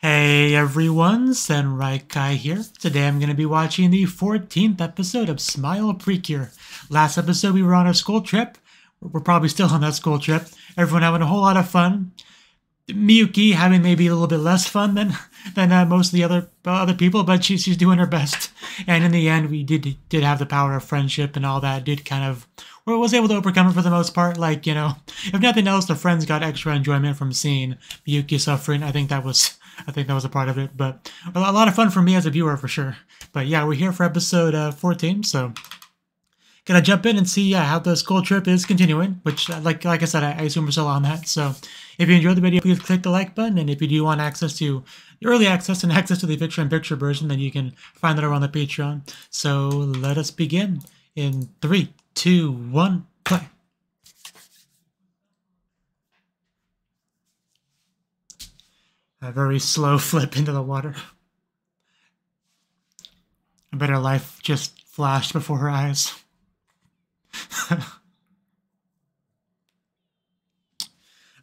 Hey everyone, Senrai here. Today I'm going to be watching the 14th episode of Smile Precure. Last episode we were on a school trip. We're probably still on that school trip. Everyone having a whole lot of fun. Miyuki having maybe a little bit less fun than most of the other people, but she's doing her best. And in the end, we did have the power of friendship and all that. Did kind of, or was able to overcome it for the most part. Like, you know, if nothing else, the friends got extra enjoyment from seeing Miyuki suffering. I think that was a part of it. But a lot of fun for me as a viewer for sure. But yeah, we're here for episode 14, so gonna jump in and see how the school trip is continuing, which like I said, I assume we're still on that. So if you enjoyed the video, please click the like button, and if you do want access to early access and access to the picture-in-picture version, then you can find that over on the Patreon. So let us begin in 3, 2, 1, play. A very slow flip into the water. I bet her life just flashed before her eyes.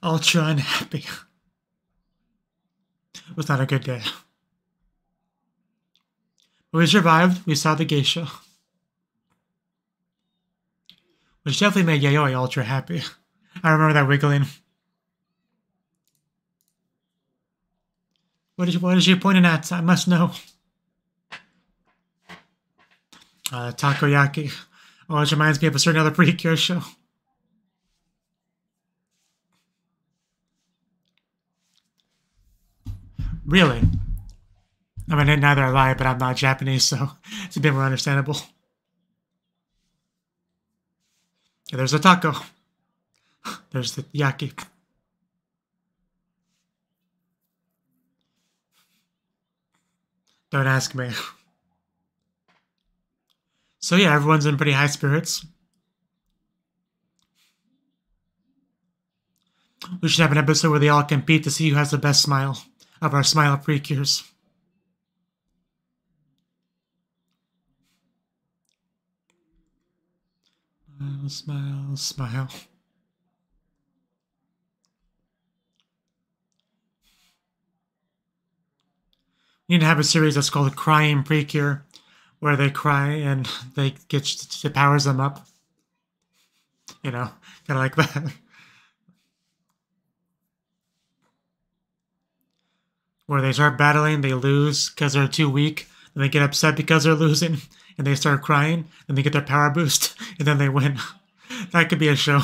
Ultra unhappy. It was not a good day. But we survived. We saw the geisha, which definitely made Yayoi ultra happy. I remember that wiggling. What is she pointing at? I must know. Takoyaki. Oh, it reminds me of a certain other Precure show. Really? I mean, neither am I, but I'm not Japanese, so it's a bit more understandable. Yeah, there's a taco. There's the yaki. Don't ask me. So yeah, everyone's in pretty high spirits. We should have an episode where they all compete to see who has the best smile of our Smile Precures. Smile, smile, smile. We need to have a series that's called Crying Precure, where they cry and they it powers them up. You know, kind of like that. Where they start battling, they lose because they're too weak, and they get upset because they're losing, and they start crying, and they get their power boost, and then they win. That could be a show.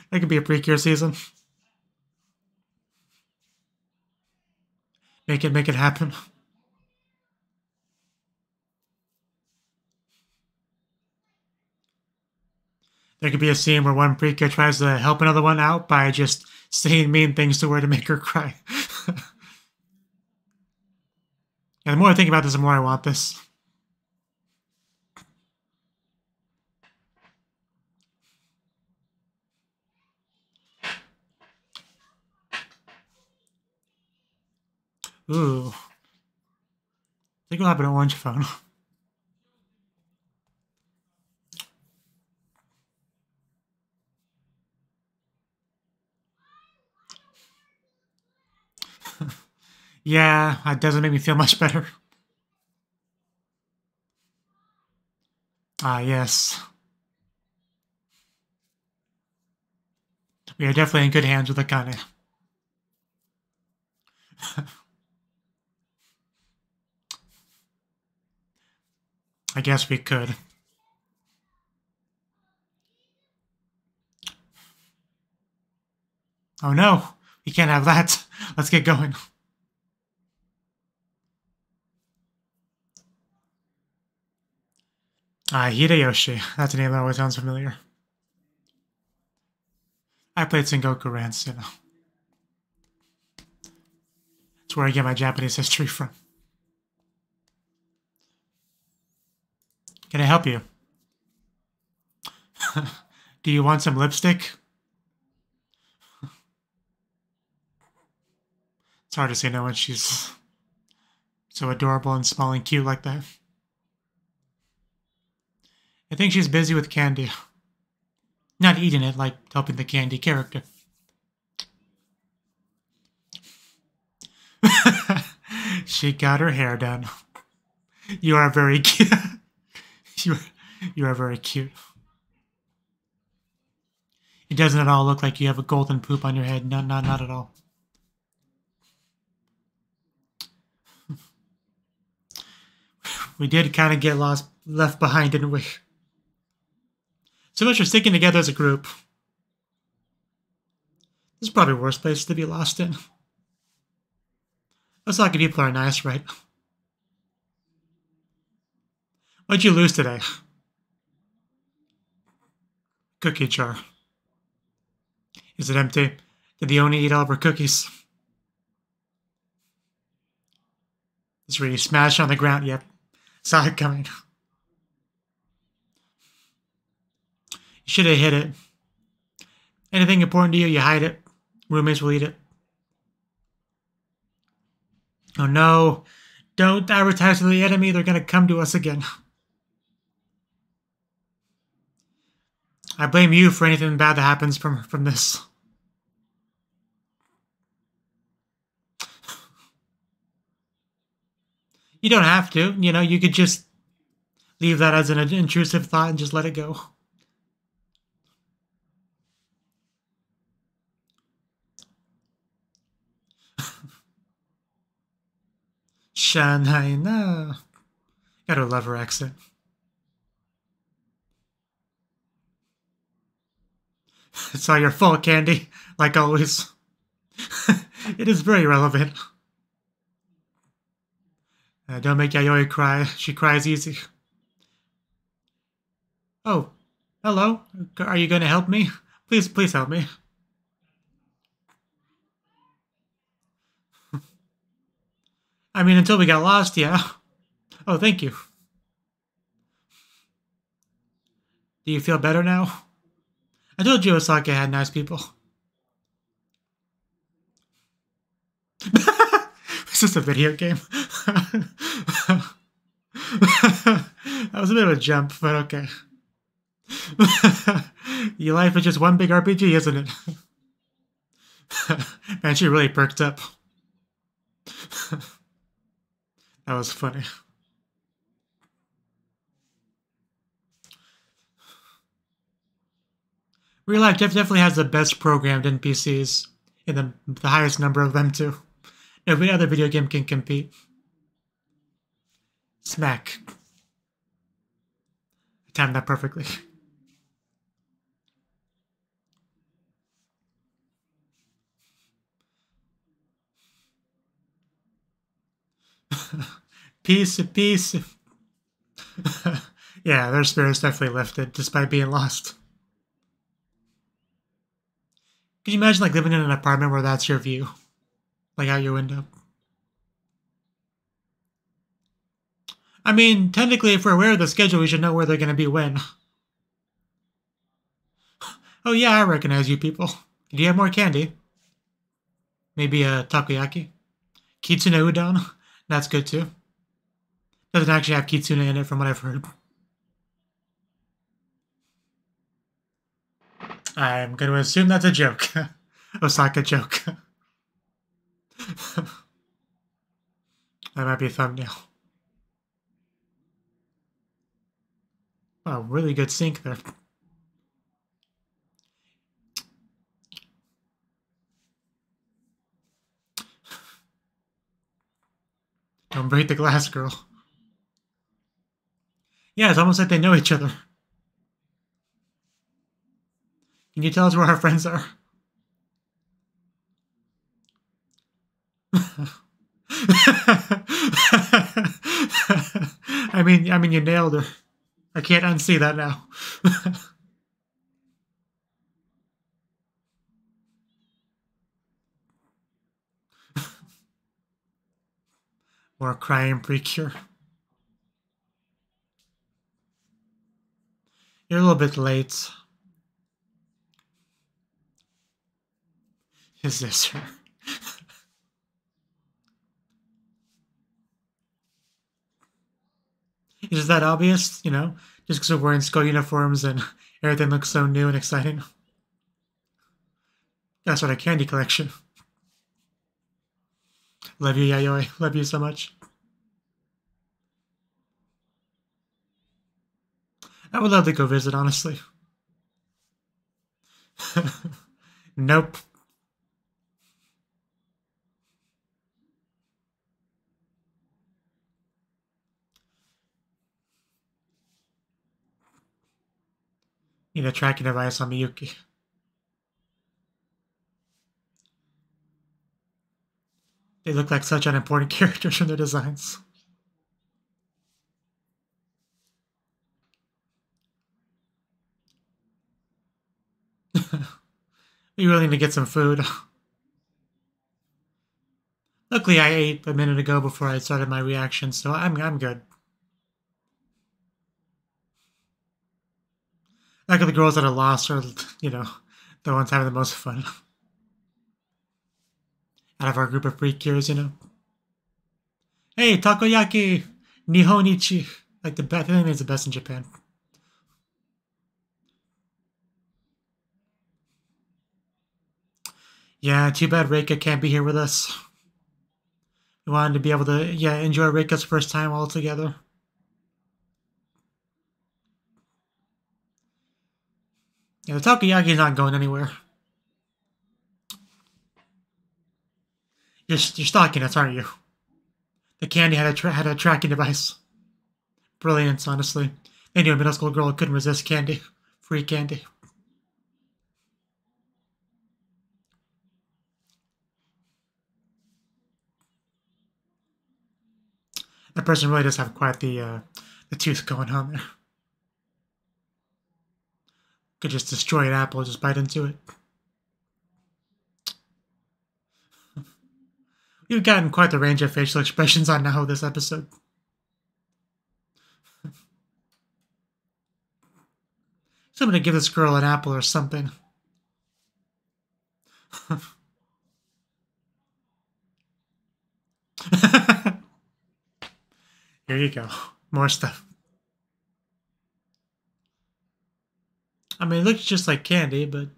That could be a Precure season. Make it happen. There could be a scene where one Precure tries to help another one out by just saying mean things to her to make her cry. And the more I think about this, the more I want this. Ooh. I think we'll have an orange phone. Yeah, that doesn't make me feel much better. Ah, yes. We are definitely in good hands with Akane. I guess we could. Oh no, we can't have that. Let's get going. Hideyoshi. That's a name that always sounds familiar. I played Sengoku Rants, you know. That's where I get my Japanese history from. Can I help you? Do you want some lipstick? It's hard to say no when she's so adorable and small and cute like that. I think she's busy with candy. Not eating it, like helping the candy character. She got her hair done. You are very cute. you are very cute. It doesn't at all look like you have a golden poop on your head. Not at all. We did kind of get left behind, didn't we? So much for sticking together as a group. This is probably the worst place to be lost in. Most lucky people are nice, right? What'd you lose today? Cookie jar. Is it empty? Did the owner eat all of her cookies? It's really smashed on the ground. Yep. Saw it coming. You should have hid it. Anything important to you, you hide it. Roommates will eat it. Oh no. Don't advertise to the enemy. They're going to come to us again. I blame you for anything bad that happens from this. You don't have to. You know, you could just leave that as an intrusive thought and just let it go. Shanghai, no. Gotta love her accent. It's all your fault, Candy, like always. It is very relevant. Don't make Yayoi cry. She cries easy. Oh, hello. Are you going to help me? Please help me. I mean, until we got lost, yeah. Oh, thank you. Do you feel better now? I told you Osaka had nice people. Is this a video game? That was a bit of a jump, but okay. Your life is just one big RPG, isn't it? Man, she really perked up. That was funny. Real life definitely has the best programmed NPCs, in the highest number of them too. No other video game can compete. Smack. I timed that perfectly. Peace. Yeah, their spirit's definitely lifted, despite being lost. Could you imagine, like, living in an apartment where that's your view? Like, out your window? I mean, technically, if we're aware of the schedule, we should know where they're going to be when. Oh yeah, I recognize you people. Do you have more candy? Maybe a takoyaki? Kitsune udon? That's good too. Doesn't actually have kitsune in it from what I've heard. I'm going to assume that's a joke. Osaka joke. That might be a thumbnail. Oh, really good sync there. Don't break the glass, girl. Yeah, it's almost like they know each other. Can you tell us where our friends are? I mean, you nailed her. I can't unsee that now. More crying precure. You're a little bit late. Is this her? Is that obvious? You know, just because we're wearing school uniforms and everything looks so new and exciting. That's what a candy collection. Love you, Yayoi. Love you so much. I would love to go visit, honestly. Nope. Need a tracking device on Miyuki. They look like such unimportant characters from their designs. We really need to get some food. Luckily, I ate a minute ago before I started my reaction, so I'm good. Like the girls that are lost are, you know, the ones having the most fun. Out of our group of Precures, you know. Hey, takoyaki! Nihonichi! Like the best, I think it's the best in Japan. Yeah, too bad Reika can't be here with us. We wanted to be able to, yeah, enjoy Reika's first time all together. Yeah, the takoyaki's not going anywhere. You're stalking us, aren't you? The candy had a tracking device. Brilliant, honestly. They knew a middle school girl couldn't resist candy. Free candy. That person really does have quite the tooth going on there. Could just destroy an apple, just bite into it. You've gotten quite the range of facial expressions on now this episode. Somebody give this girl an apple or something. Here you go. More stuff. I mean, it looks just like candy, but...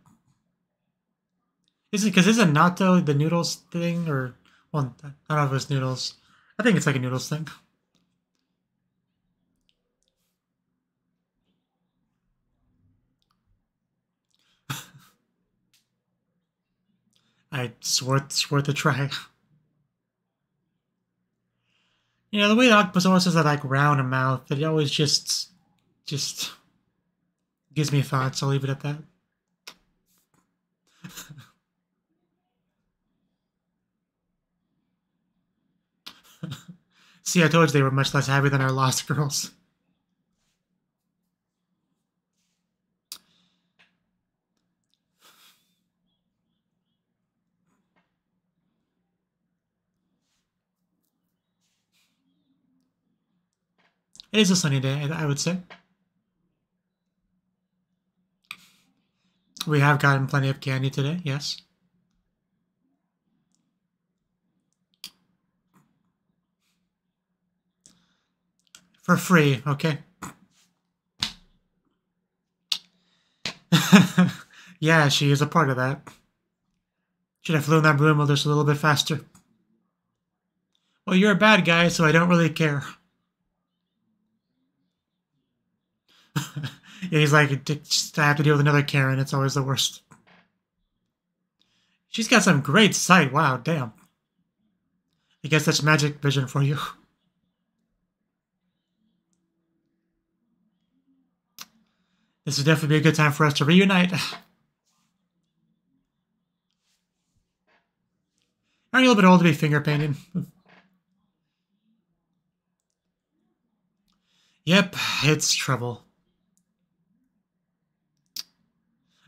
Is it because isn't natto the noodles thing? Or, well, I don't know if it's noodles. I think it's like a noodles thing. It's worth a try. You know, the way the octopus always has that like round mouth, that it always just gives me thoughts. I'll leave it at that. See, I told you they were much less happy than our lost girls. It is a sunny day, I would say. We have gotten plenty of candy today, yes. For free, okay? Yeah, she is a part of that. Should have flown that broom just a little bit faster. Well, you're a bad guy, so I don't really care. Yeah, he's like, I have to deal with another Karen. It's always the worst. She's got some great sight. Wow, damn. I guess that's magic vision for you. This would definitely be a good time for us to reunite. Aren't you a little bit old to be finger painting? Yep, it's trouble.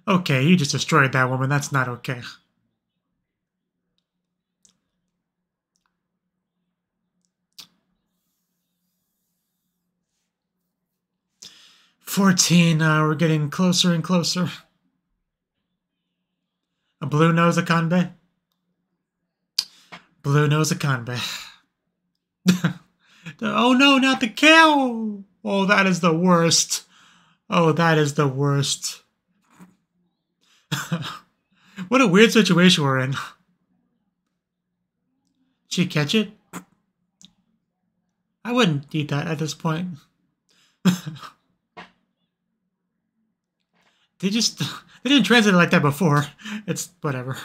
Okay, you just destroyed that woman. That's not okay. $14, we're getting closer and closer. A blue nose Akanbe? Blue nose Akanbe. Oh no, not the cow! Oh, that is the worst. Oh, that is the worst. What a weird situation we're in. She catch it? I wouldn't eat that at this point. They didn't translate it like that before. It's whatever.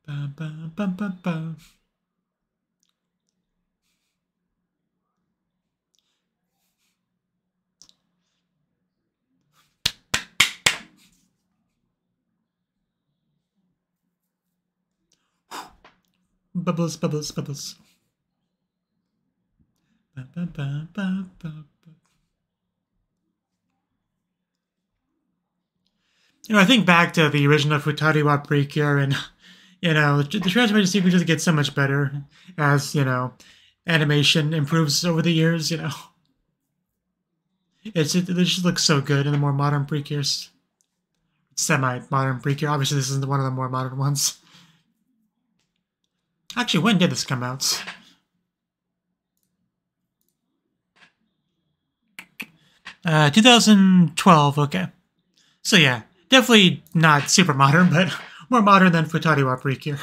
Bum, bum, bum, bum, bum. Bubbles, bubbles, bubbles. Bum, bum, bum, bum, bum, bum. You know, I think back to the original Futariwa Precure, and you know, the transformation sequences get so much better as, you know, animation improves over the years, you know. It just looks so good in the more modern Precures. Semi-modern Precure. Obviously, this isn't one of the more modern ones. Actually, when did this come out? Uh, 2012, okay. So yeah, definitely not super modern, but more modern than Futariwa Precure.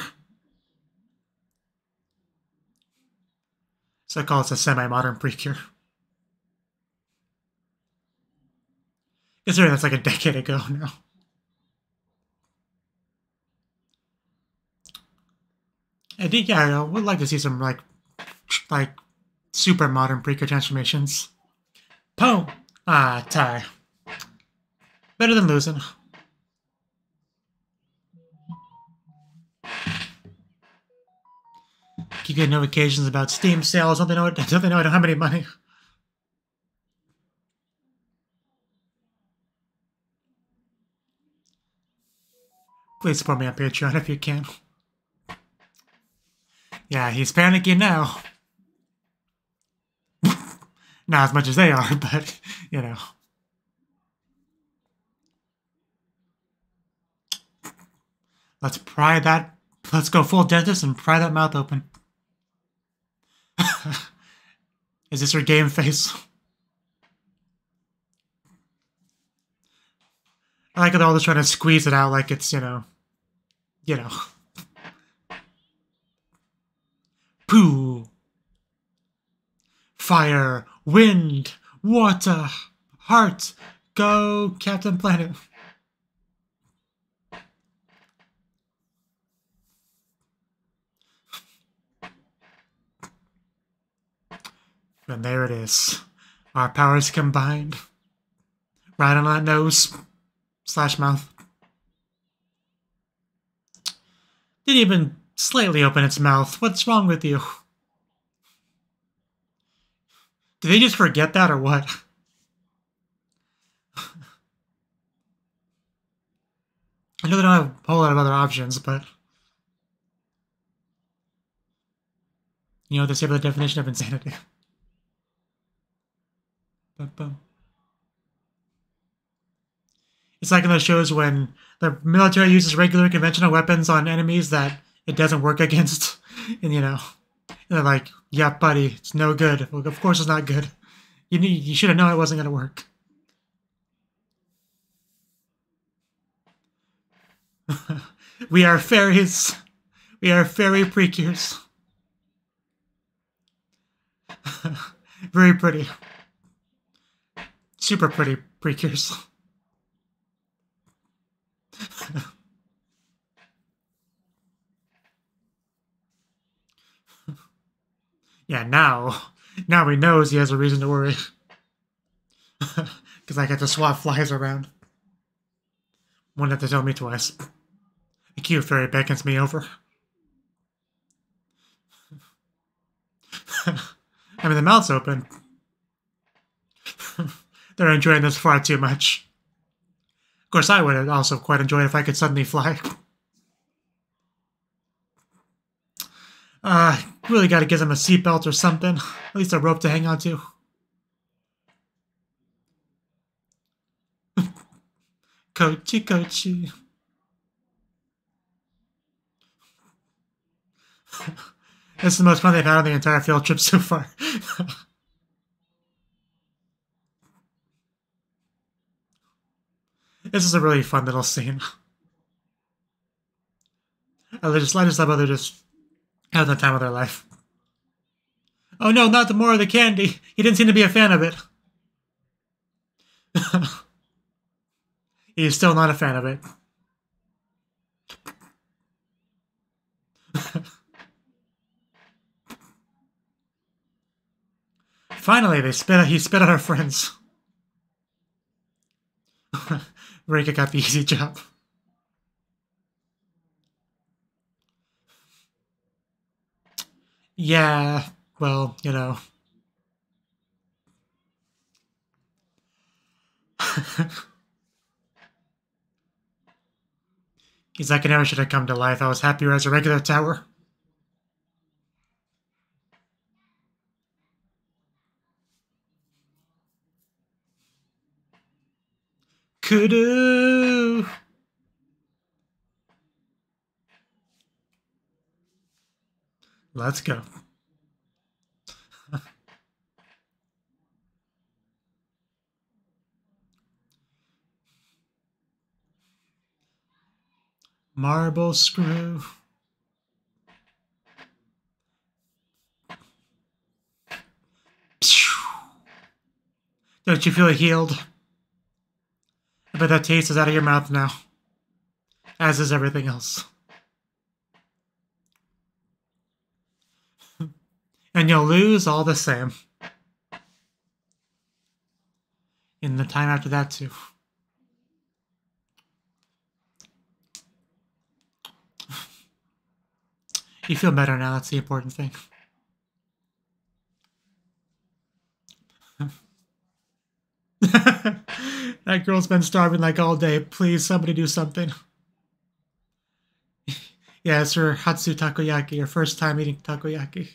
So I call it a semi-modern Precure. Considering that's like a decade ago now. I think, yeah, I would like to see some like super modern Precure transformations. Boom! Ah, tie. Better than losing. Keep getting notifications about Steam sales. Don't they know I don't have any money? Please support me on Patreon if you can. Yeah, he's panicking now. Not as much as they are, but, you know. Let's pry that... Let's go full dentist and pry that mouth open. Is this her game face? I like how they're all just trying to squeeze it out like it's, you know... Poo! Fire! Wind! Water! Heart! Go, Captain Planet! And there it is. Our powers combined. Right on that nose. Slash mouth. Didn't even slightly open its mouth. What's wrong with you? Did they just forget that or what? I know they don't have a whole lot of other options, but... You know, they say about the definition of insanity. It's like in those shows when the military uses regular conventional weapons on enemies that it doesn't work against. And, you know, they're like, yeah, buddy, it's no good. Well, of course it's not good. You should have known it wasn't going to work. We are fairies. We are fairy precures. Very pretty. Super pretty precures. Yeah, now he knows he has a reason to worry. Because I get to swap flies around. Won't have to tell me twice. The cute fairy beckons me over. I mean, the mouth's open. They're enjoying this far too much. Of course, I would also quite enjoy it if I could suddenly fly. Really gotta give them a seatbelt or something. At least a rope to hang on to. Kochi, Kochi. This is the most fun they've had on the entire field trip so far. This is a really fun little scene. I just love how they're just having the time of their life. Oh no, not the more of the candy. He didn't seem to be a fan of it. He's still not a fan of it. Finally, he spit at our friends. Reika got the easy job. Yeah, well, you know. He's like, I never should have come to life. I was happier as a regular tower. Kudu! Let's go. Marble screw. Don't you feel healed? I bet that taste is out of your mouth now. As is everything else. And you'll lose all the same. In the time after that, too. You feel better now, that's the important thing. That girl's been starving like all day. Please, somebody do something. Yeah, it's her Hatsu Takoyaki, her first time eating takoyaki.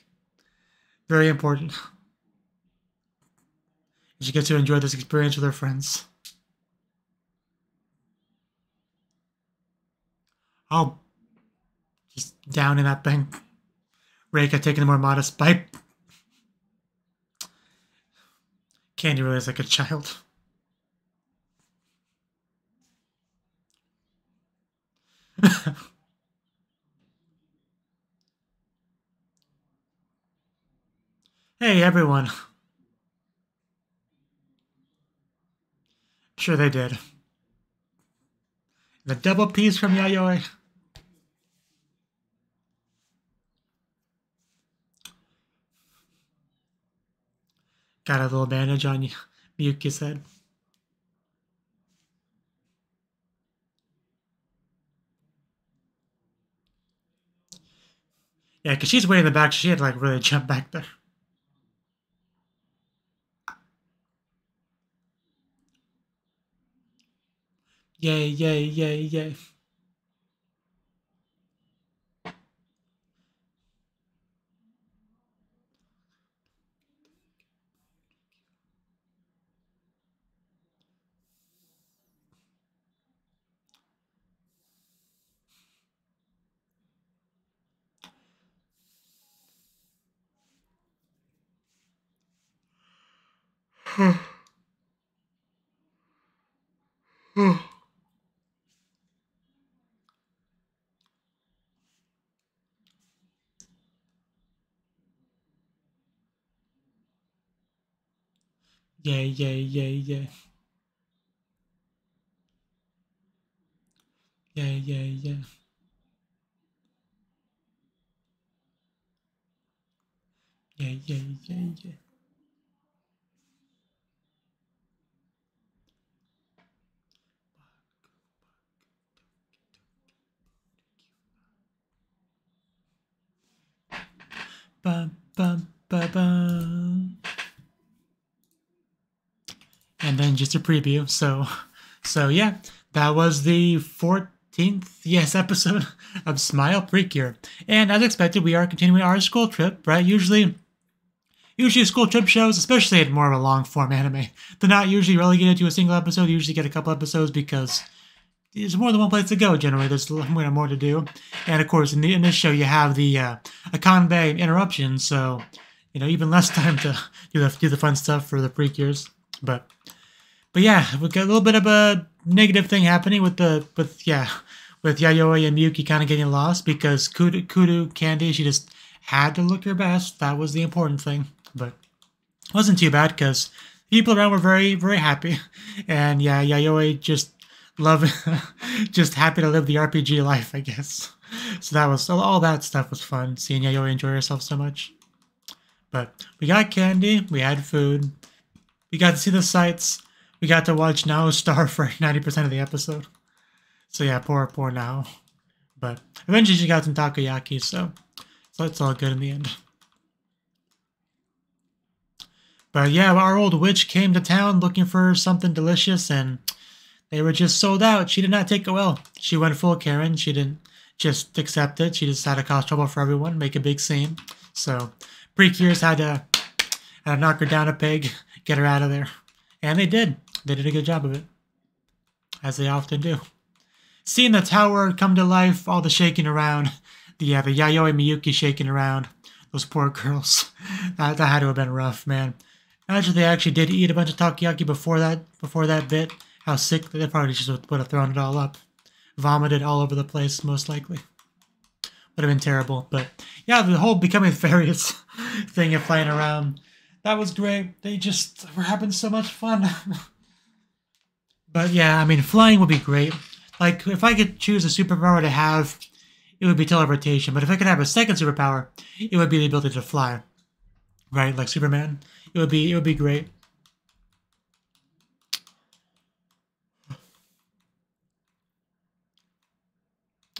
Very important. She gets to enjoy this experience with her friends. Oh, just down in that thing. Reika taking a more modest bite. Candy really is like a child. Hey, everyone. Sure they did. The double piece from Yayoi. Got a little bandage on Miyuki's head. Yeah, because she's way in the back. She had to like really jump back there. Yay, yay, yay, yay. Yay, yay, yay, yay. Yay, yay, yay. Yay, yay, yay, yay. Bum, bum, ba, bum. And then just a preview. So yeah, that was the 14th, episode of Smile Precure. And as expected, we are continuing our school trip, right? Usually school trip shows, especially in more of a long form anime, they're not usually relegated to a single episode. They usually get a couple episodes because there's more than one place to go generally. There's a little more to do. And of course, in this show, you have the Akanbei interruption, so even less time to do the fun stuff for the Precures. But yeah, we got a little bit of a negative thing happening with Yayoi and Miyuki kind of getting lost because Kudu Candy, she just had to look her best. That was the important thing, but it wasn't too bad because people around were very, very happy, and yeah, Yayoi just just happy to live the RPG life, I guess. So that was all that stuff was fun, seeing Yayoi enjoy herself so much. But we got candy, we had food, we got to see the sights, we got to watch Nao starve for 90% of the episode. So yeah, poor Nao. But eventually she got some takoyaki, so it's all good in the end. But yeah, our old witch came to town looking for something delicious, and they were just sold out. She did not take it well. She went full Kirin. She didn't just accept it. She just had to cause trouble for everyone, make a big scene. So Precures had to knock her down a peg, get her out of there. And they did. They did a good job of it, as they often do. Seeing the tower come to life, all the shaking around, the Yayoi and Miyuki shaking around, those poor girls. That had to have been rough, man. Imagine they actually did eat a bunch of takoyaki before that bit. How sick, they probably just would have thrown it all up. Vomited all over the place, most likely. Would have been terrible. But yeah, the whole becoming fairies thing of flying around, that was great. They just were having so much fun. But yeah, I mean, flying would be great. Like, if I could choose a superpower to have, it would be teleportation. But if I could have a second superpower, it would be the ability to fly. Right? Like Superman. It would be great.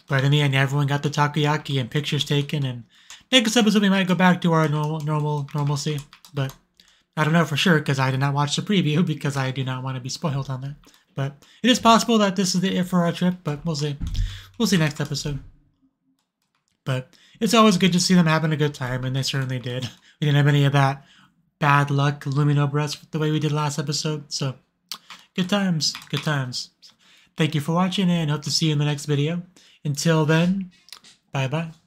But in the end, everyone got the takoyaki and pictures taken, and next episode we might go back to our normalcy. But I don't know for sure because I did not watch the preview because I do not want to be spoiled on that. But it is possible that this is it for our trip, but we'll see. We'll see next episode. But it's always good to see them having a good time, and they certainly did. We didn't have any of that bad luck Lumino breaths the way we did last episode, so good times, good times. Thank you for watching, and hope to see you in the next video. Until then, bye-bye.